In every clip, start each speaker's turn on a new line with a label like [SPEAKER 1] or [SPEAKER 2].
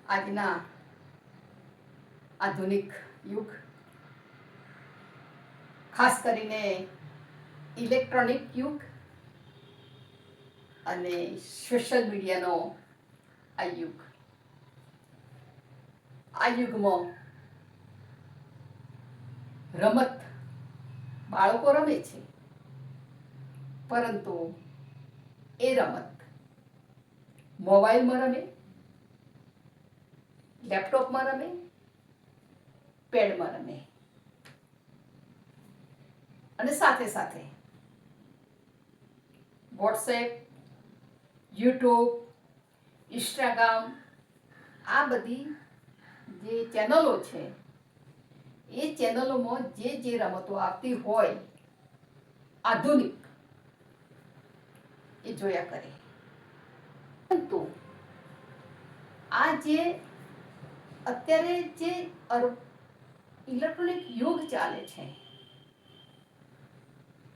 [SPEAKER 1] આજના આધુનિક યુગ, ખાસ કરીને ઇલેક્ટ્રોનિક યુગ અને સોશિયલ મીડિયાનો આ યુગમાં રમત બાળકો રમે છે, પરંતુ એ રમત મોબાઈલમાં રમે, લેપટોપમાં રમે, પેડમાં રમે અને સાથે સાથે વોટ્સએપ, યુટ્યુબ, ઇન્સ્ટાગ્રામ, આ બધી જે ચેનલો છે એ ચેનલોમાં જે રમતો આવતી હોય આધુનિક, એ જોયા કરે. પરંતુ આ જે અત્યારે જે ઇલેક્ટ્રોનિક યુગ ચાલે છે,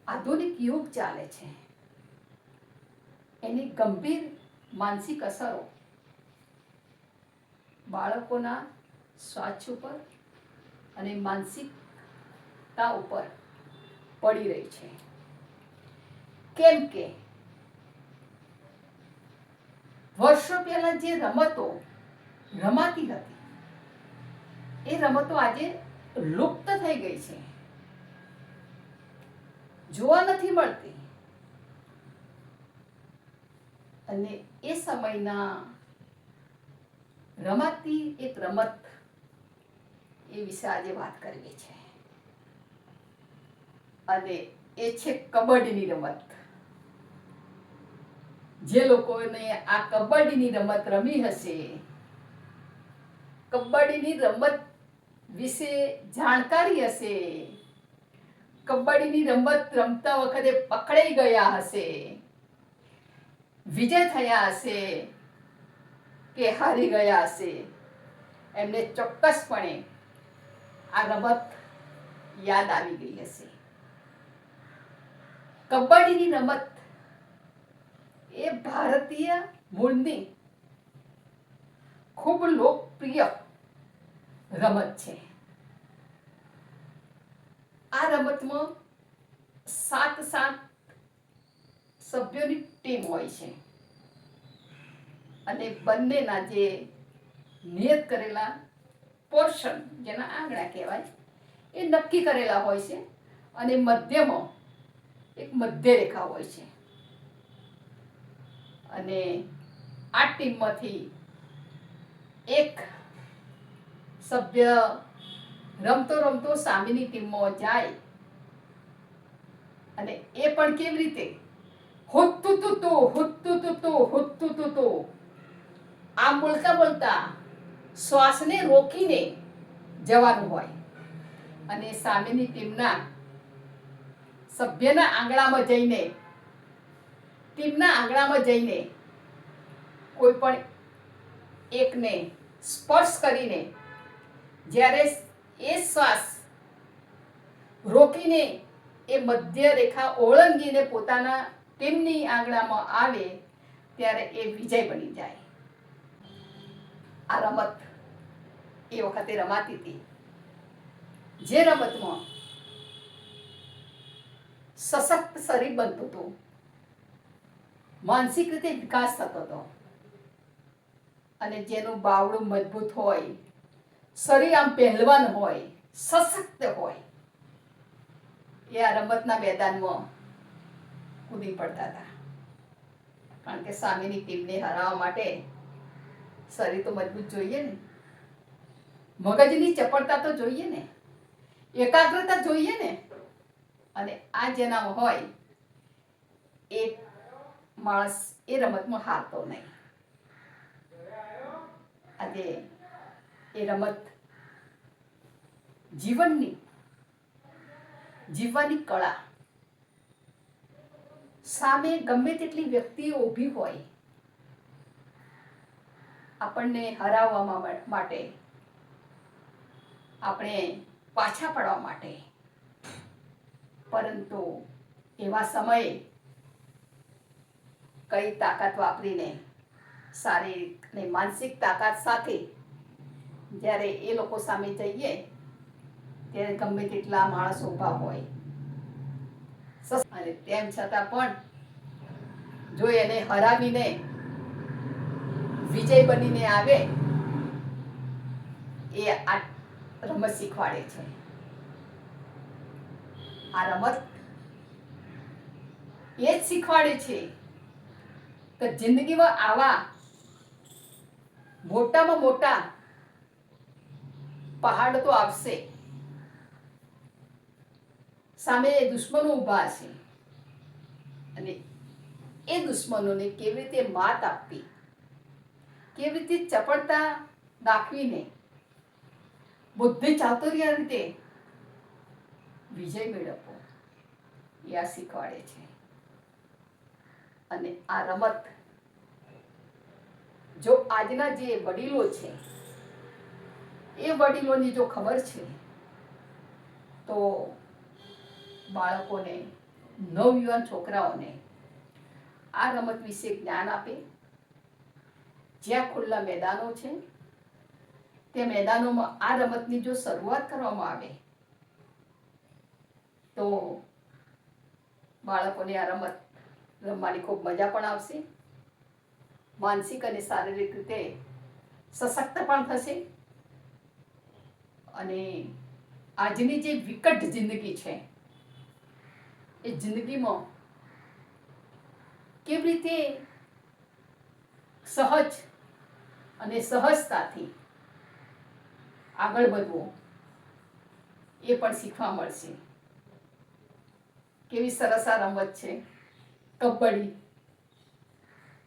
[SPEAKER 1] આધુનિક યુગ ચાલે છે, એની ગંભીર માનસિક અસરો બાળકોના સ્વાસ્થ્ય ઉપર અને માનસિકતા ઉપર પડી રહી છે. કેમ કે વર્ષો પહેલા જે રમતો રમાતી હતી એ રમતો આજે લુપ્ત થઈ ગઈ છે, જોવા નથી મળતી. અને એ સમયના રમાતી એક રમત એ વિશે આજે વાત કરવી છે, અને એ છે કબડ્ડીની રમત. જે લોકોને આ કબડ્ડીની રમત રમી હશે, કબડ્ડીની રમત વિશે જાણકારી હશે, કબડ્ડીની રમત રમતા વખતે પકડાઈ ગયા હશે, વિજય થયા હશે કે હારી ગયા હશે, એમને ચોક્કસપણે આ રમત યાદ આવી ગઈ હશે. કબડ્ડીની રમત એ ભારતીય મૂળની ખૂબ લોકપ્રિય રમત છે. આ રમતમાં 7 સભ્યોની ટીમ હોય છે અને બંનેના જે નિયત કરેલા પોર્શન, જેના આંગણા કહેવાય, એ નક્કી કરેલા હોય છે અને મધ્યમાં એક મધ્ય રેખા હોય છે. અને આ ટીમમાંથી એક સભ્ય રમતો રમતો સામેની ટીમમાં જાય અને એ પણ કેવી રીતે, હુત્તુતુતુ આમ બોલતા બોલતા શ્વાસને રોકીને જવાનું હોય. અને સામેની ટીમના સભ્યના આંગણામાં જઈને કોઈ પણ એકને સ્પર્શ કરીને જ્યારે એ શ્વાસ રોકીને એ મધ્ય રેખા ઓળંગીને પોતાના ટીમની આંગણામાં આવે ત્યારે એ વિજય બની જાય. આ રમત એ વખતે રમાતી હતી, જે રમતમાં સશક્ત શરીર બનતું હતું, માનસિક રીતે વિકાસ થતો હતો અને જેનું બાવડું મજબૂત હોય, શરીર આમ પહેલવાન હોય, સશક્ત હોય, એ આ રમતના મેદાનમાં કૂદી પડતા હતા. કારણ કે સામેની ટીમને હરાવવા માટે શરીર તો મજબૂત જોઈએ ને, મગજની ચપળતા તો જોઈએ ને, એકાગ્રતા જોઈએ ને. અને આ જેનામાં હોય એ માણસ એ રમતમાં હારતો નહીં. આજે એ રમત જીવવાની કળા. સામે ગમે તેટલી વ્યક્તિઓ ઊભી હોય આપણને હરાવવા માટે, આપણે પાછા પડવા માટે, પરંતુ એવા સમયે કઈ તાકાત વાપરીને શારીરિક અને માનસિક તાકાત સાથે જ્યારે એ લોકો સામે જઈએ ત્યારે ગમે તેટલા માણસો ઊભા હોય અને તેમ છતાં પણ જો એને હરાવીને વિજય બનીને આવે એ આ રમત શીખવાડે છે. આ રમત એ જ શીખવાડે છે કે જિંદગીમાં આવા મોટામાં મોટા પહાડ તો આવશે, સામે દુશ્મનો ઊભા છે અને એ દુશ્મનોને કેવી રીતે માત આપવી, કેવી રીતે ચપળતા દાખવીને બુદ્ધિ ચાતુર્ય રીતે વિજય મેળવવો એ આ શીખવાડે છે. અને આ રમત જો આજના જે વડીલો છે એ વડીલોની જો ખબર છે તો બાળકોને, નવયુવાન છોકરાઓને આ રમત વિશે જ્ઞાન આપે. જ્યાં ખુલ્લા મેદાનો છે તે મેદાનોમાં આ રમતની જો શરૂઆત કરવામાં આવે તો બાળકોને આ રમત રમવાની ખૂબ મજા પણ આવશે, માનસિક અને શારીરિક રીતે સશક્ત પણ થશે અને આજની જે વિકટ જિંદગી છે એ જિંદગીમાં કેવી રીતે સહજ અને સહજતાથી આગળ વધવું એ પણ શીખવા મળશે. કેવી સરસ આ રમત છે કબડ્ડી.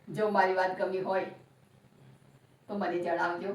[SPEAKER 1] જો મારી વાત ગમી હોય તો મને જણાવજો.